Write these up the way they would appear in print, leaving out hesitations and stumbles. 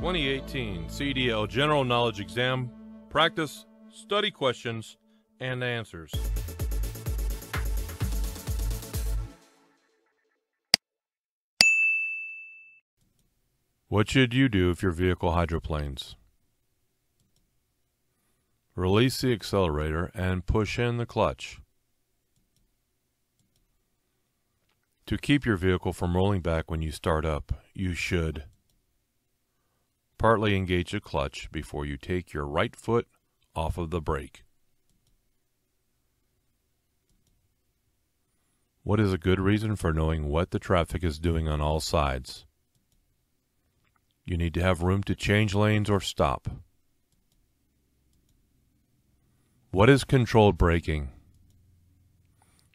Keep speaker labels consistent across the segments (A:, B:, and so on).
A: 2018 CDL General Knowledge Exam, Practice, Study Questions, and Answers. What should you do if your vehicle hydroplanes? Release the accelerator and push in the clutch. To keep your vehicle from rolling back when you start up, you should partly engage the clutch before you take your right foot off of the brake. What is a good reason for knowing what the traffic is doing on all sides? You need to have room to change lanes or stop. What is controlled braking?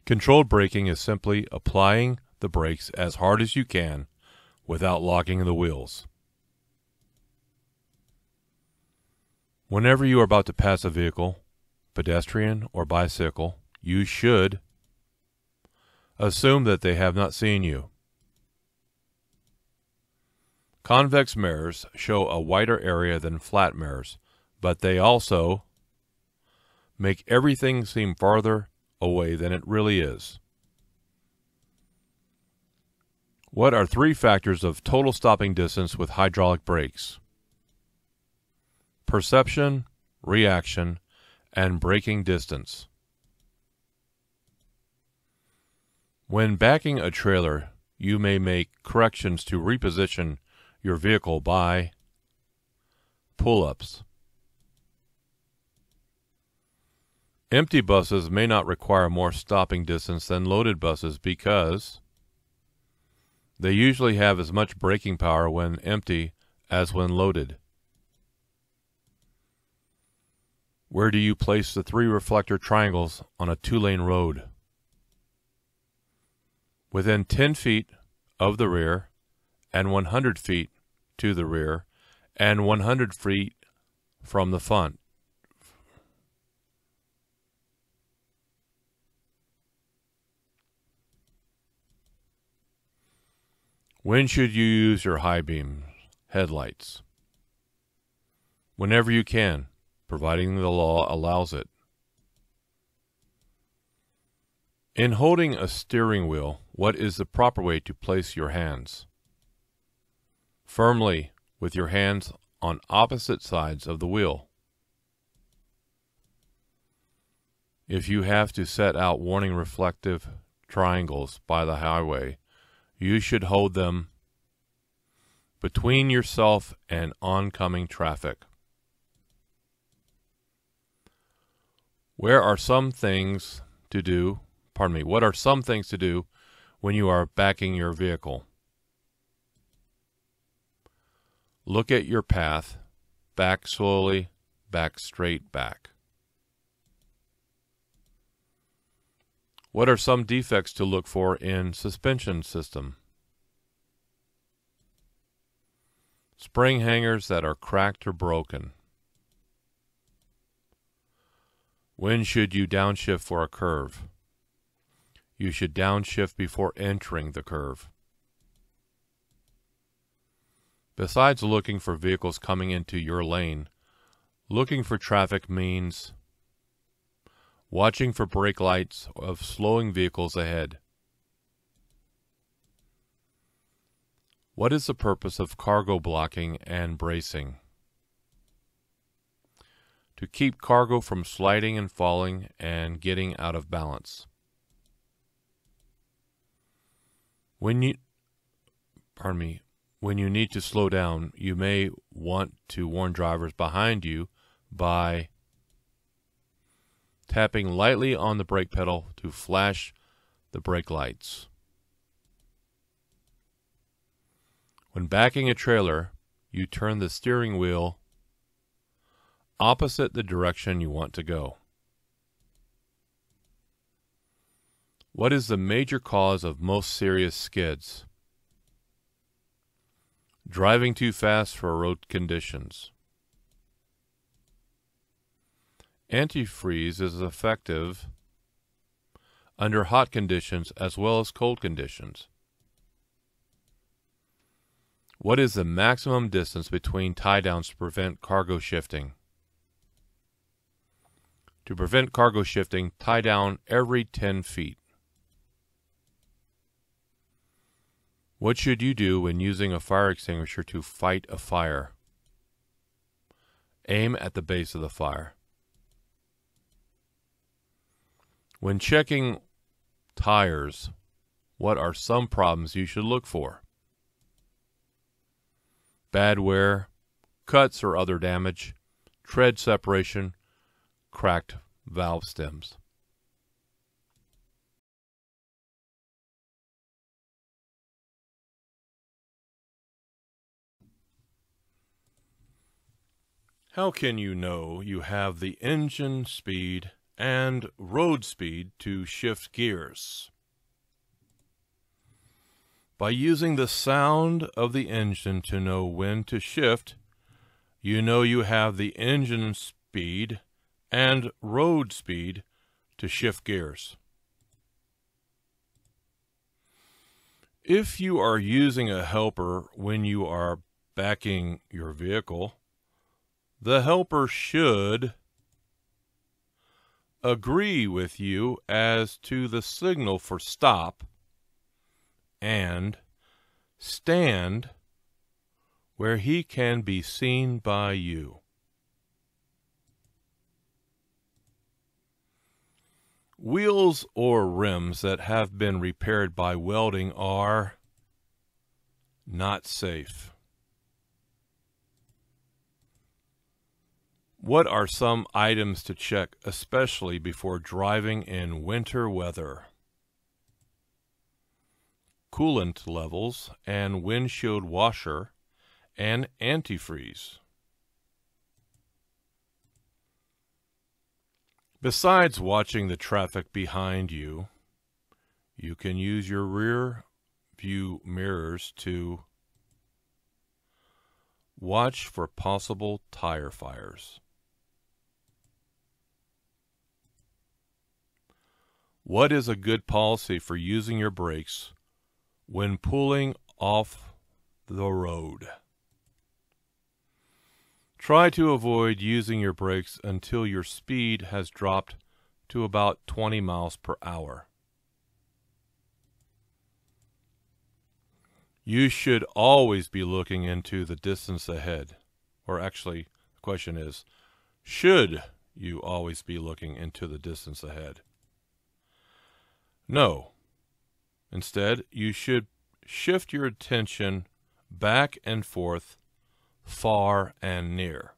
A: Controlled braking is simply applying the brakes as hard as you can without locking the wheels. Whenever you are about to pass a vehicle, pedestrian or bicycle, you should assume that they have not seen you. Convex mirrors show a wider area than flat mirrors, but they also make everything seem farther away than it really is. What are 3 factors of total stopping distance with hydraulic brakes? Perception, reaction, and braking distance. When backing a trailer, you may make corrections to reposition your vehicle by pull-ups. Empty buses may not require more stopping distance than loaded buses because they usually have as much braking power when empty as when loaded. Where do you place the 3 reflector triangles on a 2-lane road? Within 10 feet of the rear, and 100 feet to the rear, and 100 feet from the front. When should you use your high beam headlights? Whenever you can, providing the law allows it. In holding a steering wheel, what is the proper way to place your hands? Firmly, with your hands on opposite sides of the wheel. If you have to set out warning reflective triangles by the highway, you should hold them between yourself and oncoming traffic. What are some things to do when you are backing your vehicle? Look at your path, back slowly, back straight back. What are some defects to look for in suspension system? Spring hangers that are cracked or broken. When should you downshift for a curve? You should downshift before entering the curve. Besides looking for vehicles coming into your lane, looking for traffic means watching for brake lights of slowing vehicles ahead. What is the purpose of cargo blocking and bracing? To keep cargo from sliding and falling and getting out of balance. When you need to slow down, you may want to warn drivers behind you by tapping lightly on the brake pedal to flash the brake lights. When backing a trailer, you turn the steering wheel opposite the direction you want to go. What is the major cause of most serious skids? Driving too fast for road conditions. Antifreeze is effective under hot conditions as well as cold conditions. What is the maximum distance between tie-downs to prevent cargo shifting? To prevent cargo shifting, tie down every 10 feet. What should you do when using a fire extinguisher to fight a fire? Aim at the base of the fire. When checking tires, what are some problems you should look for? Bad wear, cuts or other damage, tread separation, cracked valve stems. How can you know you have the engine speed and road speed to shift gears? By using the sound of the engine to know when to shift, you know you have the engine speed and road speed to shift gears. If you are using a helper when you are backing your vehicle, the helper should agree with you as to the signal for stop and stand where he can be seen by you. Wheels or rims that have been repaired by welding are not safe. What are some items to check, especially before driving in winter weather? Coolant levels and windshield washer and antifreeze. Besides watching the traffic behind you, you can use your rear view mirrors to watch for possible tire fires. What is a good policy for using your brakes when pulling off the road? Try to avoid using your brakes until your speed has dropped to about 20 miles per hour. You should always be looking into the distance ahead. Or actually, the question is, should you always be looking into the distance ahead? No. Instead, you should shift your attention back and forth, far and near.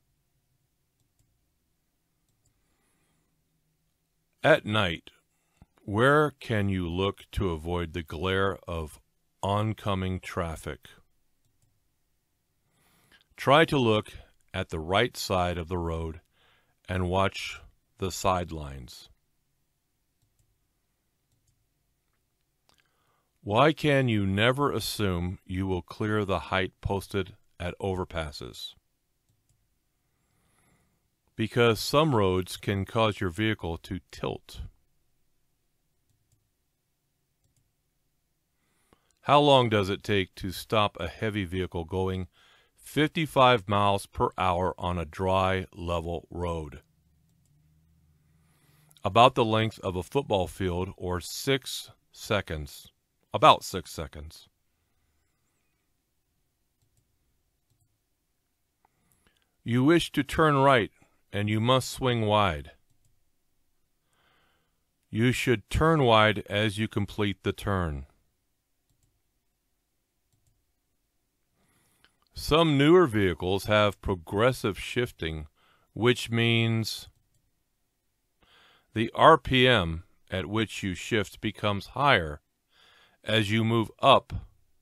A: At night, where can you look to avoid the glare of oncoming traffic? Try to look at the right side of the road and watch the sidelines. Why can you never assume you will clear the height posted at overpasses? Because some roads can cause your vehicle to tilt. How long does it take to stop a heavy vehicle going 55 miles per hour on a dry, level road? About the length of a football field, or 6 seconds. About 6 seconds. You wish to turn right, and you must swing wide. You should turn wide as you complete the turn. Some newer vehicles have progressive shifting, which means the RPM at which you shift becomes higher as you move up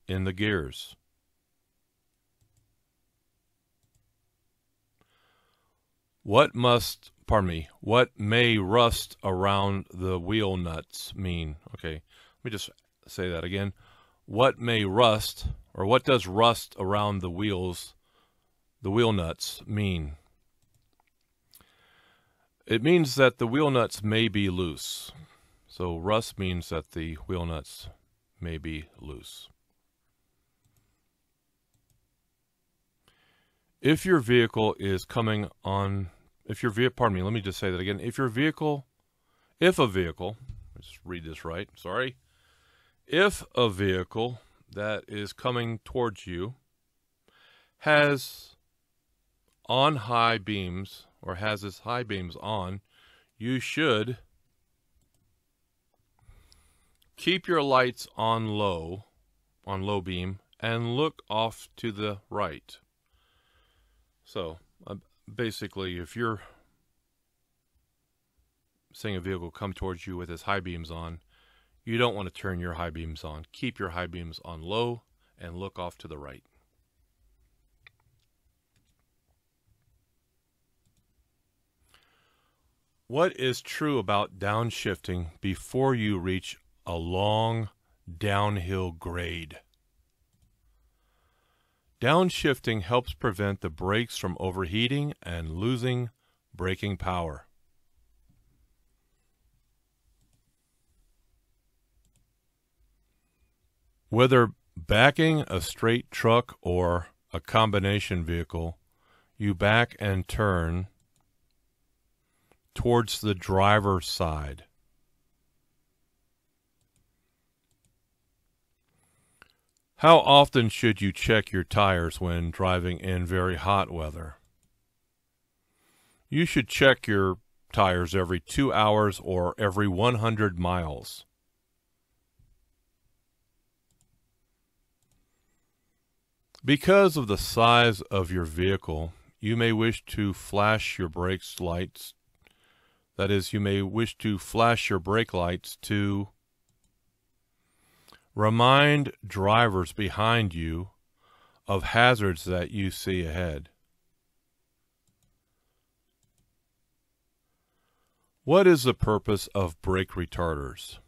A: in the gears. What may rust around the wheel nuts mean? Okay, let me just say that again. What may rust, or what does rust around the wheel nuts mean? It means that the wheel nuts may be loose. So rust means that the wheel nuts may be loose. If your vehicle is coming on, pardon me, let me just say that again. If a vehicle, let's read this right, sorry. If a vehicle that is coming towards you has on high beams, or has its high beams on, you should keep your lights on low beam, and look off to the right. So basically, if you're seeing a vehicle come towards you with its high beams on, you don't want to turn your high beams on. Keep your high beams on low and look off to the right. What is true about downshifting before you reach a long downhill grade? Downshifting helps prevent the brakes from overheating and losing braking power. Whether backing a straight truck or a combination vehicle, you back and turn towards the driver's side. How often should you check your tires when driving in very hot weather? You should check your tires every 2 hours or every 100 miles. Because of the size of your vehicle, you may wish to flash your brake lights. That is, you may wish to flash your brake lights to remind drivers behind you of hazards that you see ahead. What is the purpose of brake retarders?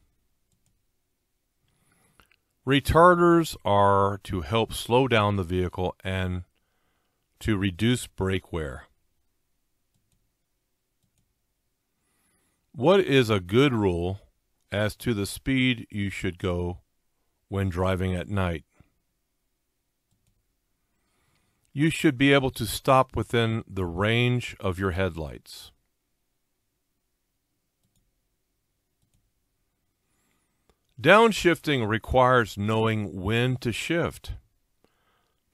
A: Retarders are to help slow down the vehicle and to reduce brake wear. What is a good rule as to the speed you should go when driving at night? You should be able to stop within the range of your headlights. Downshifting requires knowing when to shift.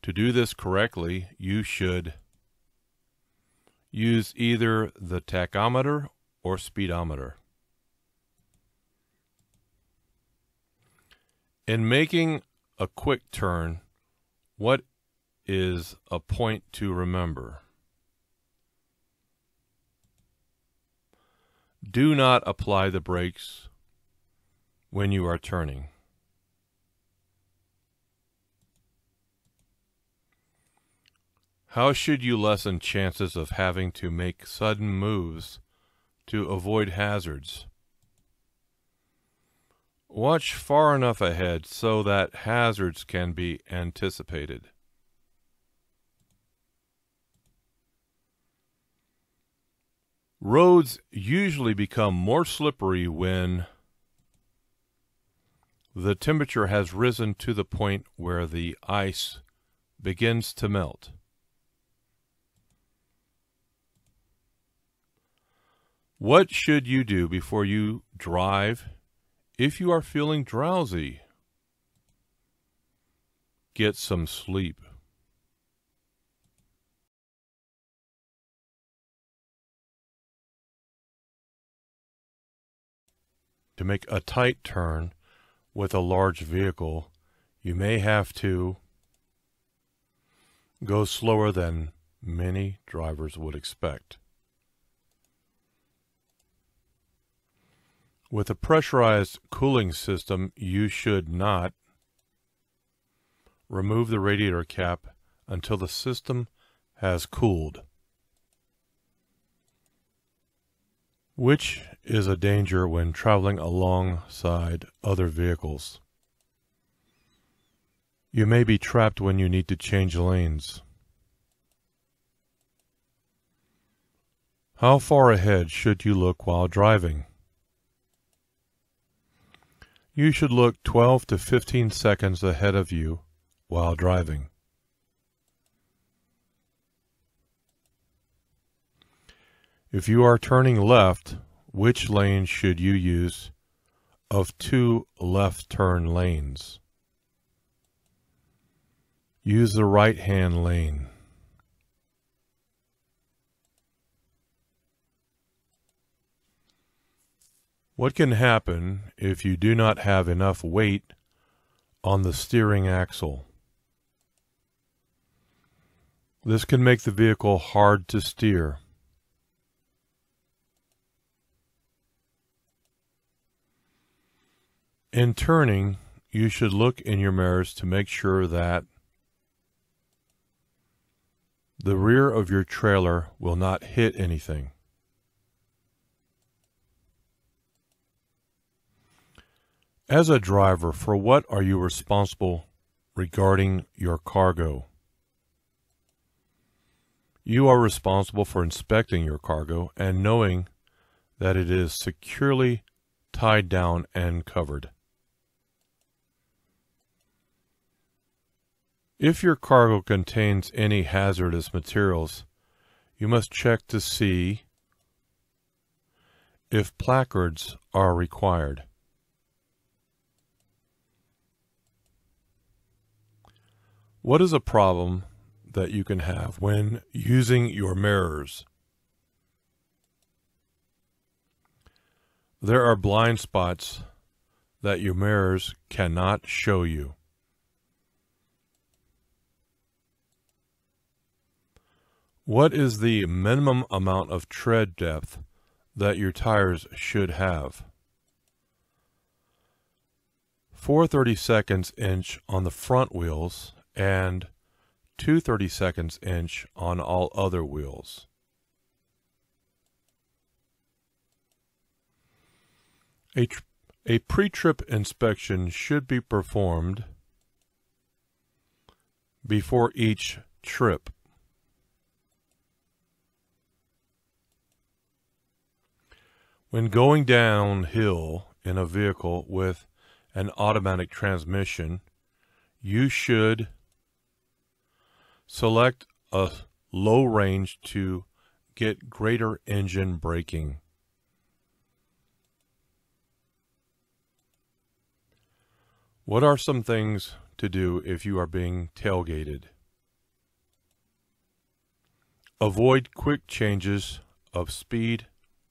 A: To do this correctly, you should use either the tachometer or speedometer. In making a quick turn, what is a point to remember? Do not apply the brakes when you are turning. How should you lessen chances of having to make sudden moves to avoid hazards? Watch far enough ahead so that hazards can be anticipated. Roads usually become more slippery when the temperature has risen to the point where the ice begins to melt. What should you do before you drive if you are feeling drowsy? Get some sleep. To make a tight turn with a large vehicle, you may have to go slower than many drivers would expect. With a pressurized cooling system, you should not remove the radiator cap until the system has cooled, which is a danger when traveling alongside other vehicles. You may be trapped when you need to change lanes. How far ahead should you look while driving? You should look 12 to 15 seconds ahead of you while driving. If you are turning left, which lane should you use of two left turn lanes? Use the right-hand lane. What can happen if you do not have enough weight on the steering axle? This can make the vehicle hard to steer. In turning, you should look in your mirrors to make sure that the rear of your trailer will not hit anything. As a driver, for what are you responsible regarding your cargo? You are responsible for inspecting your cargo and knowing that it is securely tied down and covered. If your cargo contains any hazardous materials, you must check to see if placards are required. What is a problem that you can have when using your mirrors? There are blind spots that your mirrors cannot show you. What is the minimum amount of tread depth that your tires should have? 4/32 inch on the front wheels and 2/32 inch on all other wheels. A pre-trip inspection should be performed before each trip. When going downhill in a vehicle with an automatic transmission, you should select a low range to get greater engine braking. What are some things to do if you are being tailgated? Avoid quick changes of speed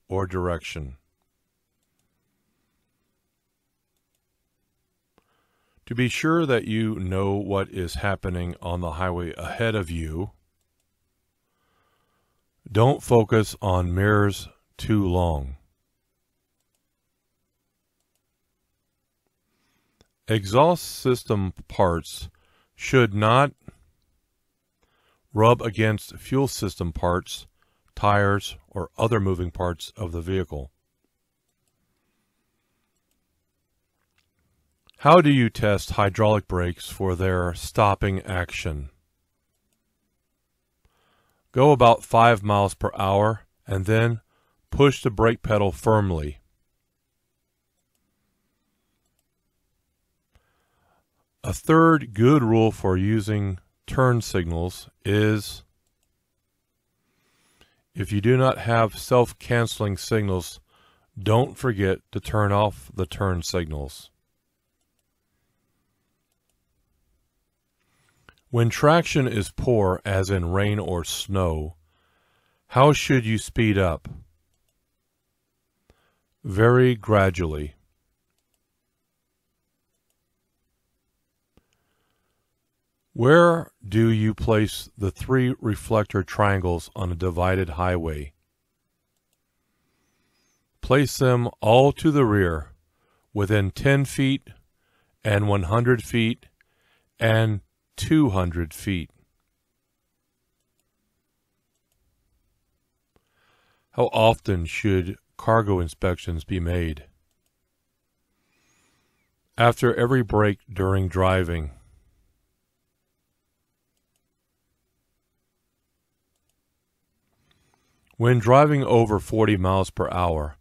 A: or direction. To be sure that you know what is happening on the highway ahead of you, don't focus on mirrors too long. Exhaust system parts should not rub against fuel system parts, tires, or other moving parts of the vehicle. How do you test hydraulic brakes for their stopping action? Go about 5 miles per hour and then push the brake pedal firmly. A third good rule for using turn signals is if you do not have self-canceling signals, don't forget to turn off the turn signals. When traction is poor, as in rain or snow, how should you speed up? Very gradually. Where do you place the 3 reflector triangles on a divided highway? Place them all to the rear, within 10 feet and 100 feet and 200 feet. How often should cargo inspections be made? After every break during driving. When driving over 40 miles per hour,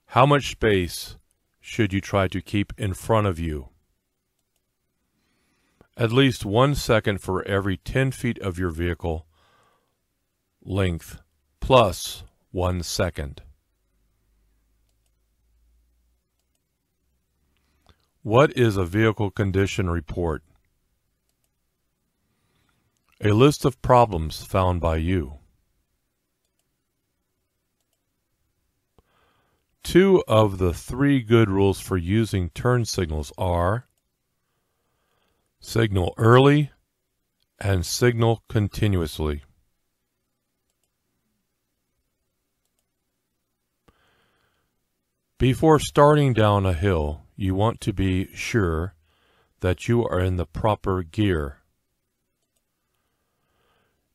A: how much space should you try to keep in front of you? At least 1 second for every 10 feet of your vehicle length, plus 1 second. What is a vehicle condition report? A list of problems found by you. 2 of the 3 good rules for using turn signals are signal early and signal continuously. Before starting down a hill, you want to be sure that you are in the proper gear.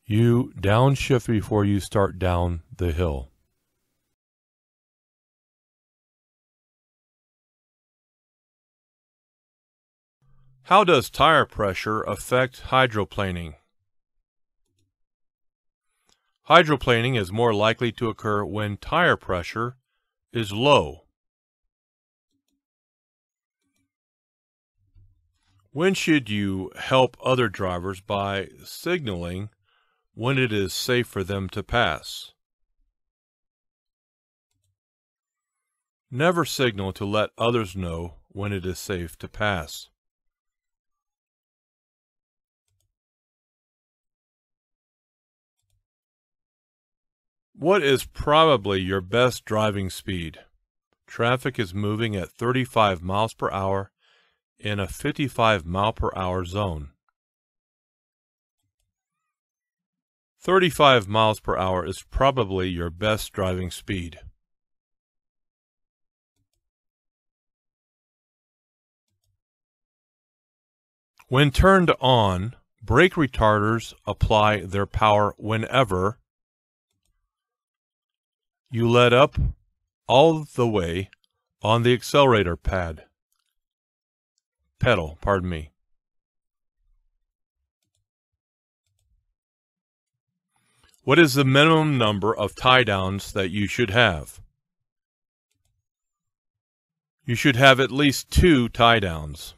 A: You downshift before you start down the hill. How does tire pressure affect hydroplaning? Hydroplaning is more likely to occur when tire pressure is low. When should you help other drivers by signaling when it is safe for them to pass? Never signal to let others know when it is safe to pass. What is probably your best driving speed? Traffic is moving at 35 miles per hour in a 55 mile per hour zone. 35 miles per hour is probably your best driving speed. When turned on, brake retarders apply their power whenever you let up all the way on the accelerator pedal. What is the minimum number of tie downs that you should have? You should have at least 2 tie downs.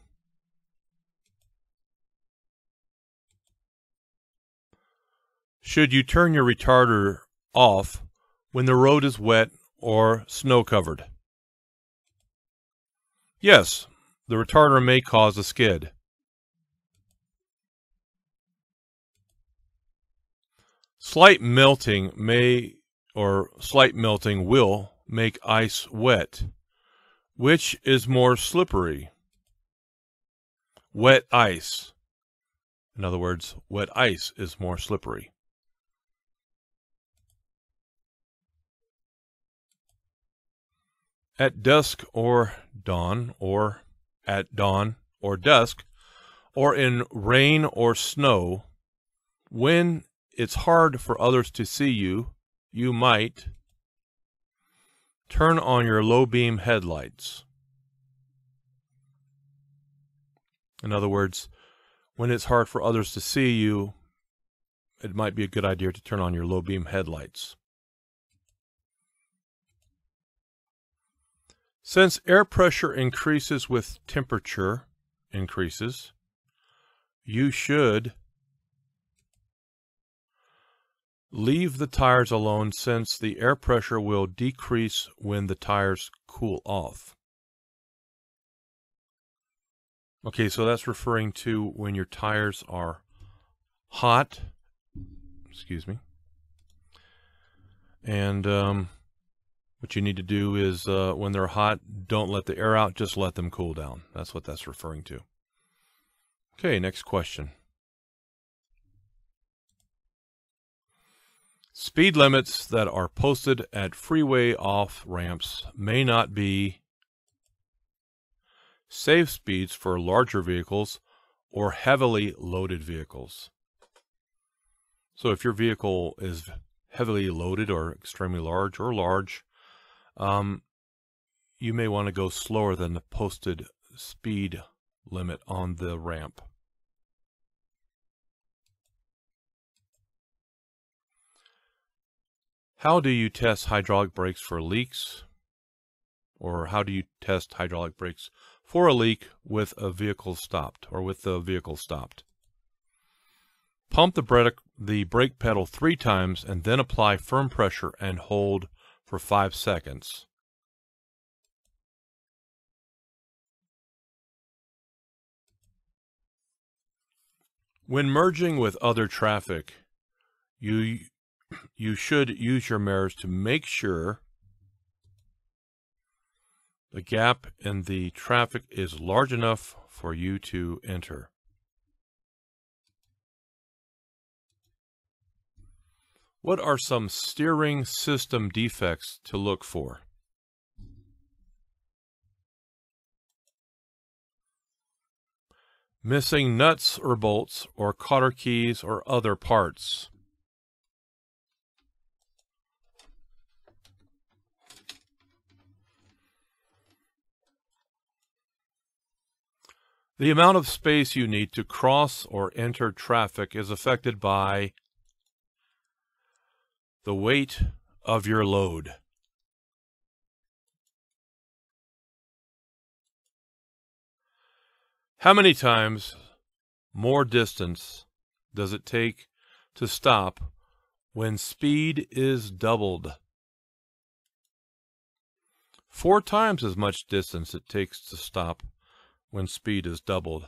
A: Should you turn your retarder off when the road is wet or snow covered? Yes, the retarder may cause a skid. Slight melting will make ice wet. Which is more slippery? Wet ice. In other words, wet ice is more slippery. At dusk or dawn, or at dawn or dusk, or in rain or snow, when it's hard for others to see you, you might turn on your low beam headlights. In other words, when it's hard for others to see you, it might be a good idea to turn on your low beam headlights. Since air pressure increases with temperature increases, you should leave the tires alone since the air pressure will decrease when the tires cool off. Okay, so that's referring to when your tires are hot. And what you need to do is, when they're hot, don't let the air out, just let them cool down. That's what that's referring to. Okay, next question. Speed limits that are posted at freeway off-ramps may not be safe speeds for larger vehicles or heavily loaded vehicles. So if your vehicle is heavily loaded or extremely large or large, you may want to go slower than the posted speed limit on the ramp. How do you test hydraulic brakes for leaks? Or how do you test hydraulic brakes for a leak with a vehicle stopped, or with the vehicle stopped? Pump the brake pedal 3 times and then apply firm pressure and hold for 5 seconds. When merging with other traffic, you should use your mirrors to make sure the gap in the traffic is large enough for you to enter. What are some steering system defects to look for? Missing nuts or bolts or cotter keys or other parts. The amount of space you need to cross or enter traffic is affected by the weight of your load. How many times more distance does it take to stop when speed is doubled? 4 times as much distance it takes to stop when speed is doubled.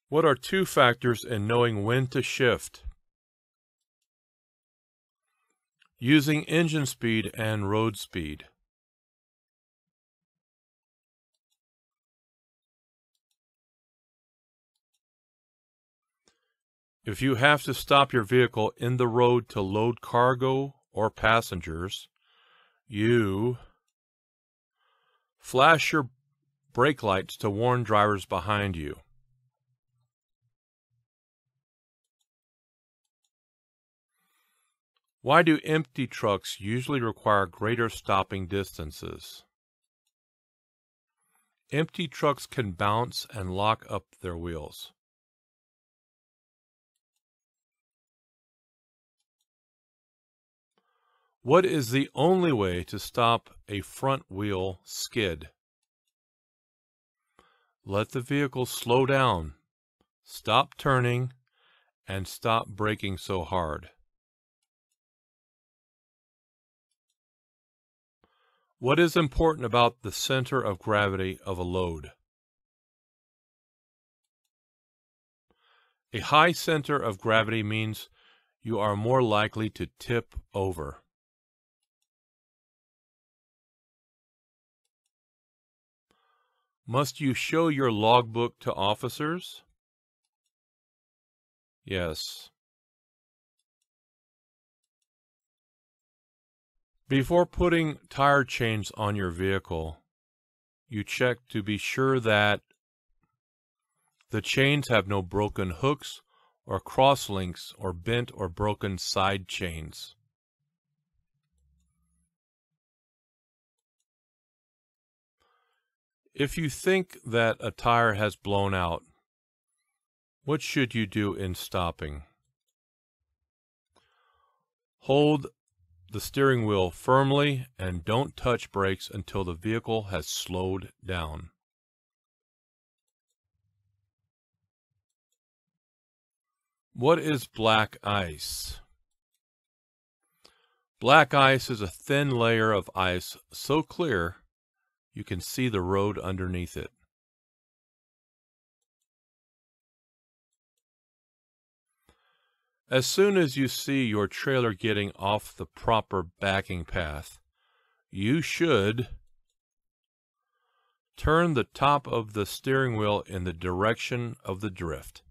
A: What are 2 factors in knowing when to shift? Using engine speed and road speed. If you have to stop your vehicle in the road to load cargo or passengers, you flash your brake lights to warn drivers behind you. Why do empty trucks usually require greater stopping distances? Empty trucks can bounce and lock up their wheels. What is the only way to stop a front wheel skid? Let the vehicle slow down, stop turning, and stop braking so hard. What is important about the center of gravity of a load? A high center of gravity means you are more likely to tip over. Must you show your logbook to officers? Yes. Before putting tire chains on your vehicle, you check to be sure that the chains have no broken hooks or crosslinks or bent or broken side chains. If you think that a tire has blown out, what should you do in stopping? Hold the steering wheel firmly and don't touch brakes until the vehicle has slowed down. What is black ice? Black ice is a thin layer of ice so clear you can see the road underneath it. As soon as you see your trailer getting off the proper backing path, you should turn the top of the steering wheel in the direction of the drift.